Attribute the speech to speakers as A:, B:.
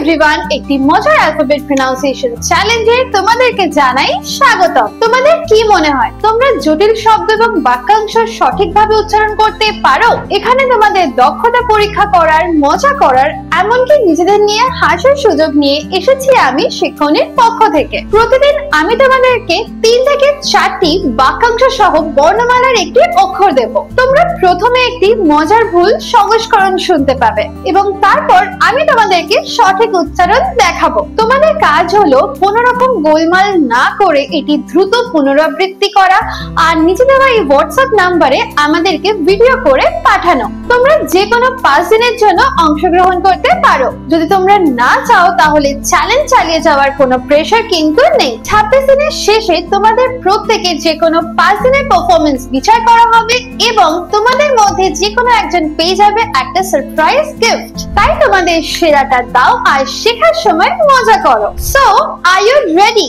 A: Everyone, একটি মজার alphabet pronunciation চ্যালেঞ্জে তোমাদেরকে জানাই স্বাগতম। তোমাদের কি মনে হয় তোমরা জটিল শব্দ এবং বাক্যাংশ সঠিকভাবে উচ্চারণ করতে পারো? এখানে তোমাদের দক্ষতা পরীক্ষা করার, মজা করার, এমনকি নিজেদের নিয়ে হাসার সুযোগ নিয়ে এসেছি আমি শিক্ষণের পক্ষ থেকে। প্রতিদিন আমি তোমাদেরকে 3 থেকে 4টি বাক্যাংশ সহ বর্ণমালার একটি অক্ষর দেব। তোমরা প্রথমে একটি মজার ভুল সংস্করণ শুনতে পাবে এবং তারপর আমি তোমাদেরকে সঠিক উচ্চারণ দেখাবো। তোমাদের কাজ হলো কোনো রকম গোলমাল না করে এটি দ্রুত পুনরাবৃত্তি করা আর নিচে দেওয়া এই হোয়াটসঅ্যাপ নাম্বারে আমাদেরকে ভিডিও করে পাঠানো। তোমরা যে কোনো 5 দিনের জন্য অংশগ্রহণ করতে পারো। যদি তোমরা না চাও তাহলে চ্যালেঞ্জ চালিয়ে যাওয়ার কোনো প্রেসার কিন্তু নেই। 26 দিনের শেষে তোমাদের প্রত্যেকের যে কোনো 5 দিনের পারফরমেন্স বিচার করা হবে এবং তোমাদের মধ্যে যে কোনো একজন পেয়ে যাবে একটা সারপ্রাইজ গিফট। তাই তোমাদের সেরাটা দাও আর শেখার সময় মজা করো। So are you ready?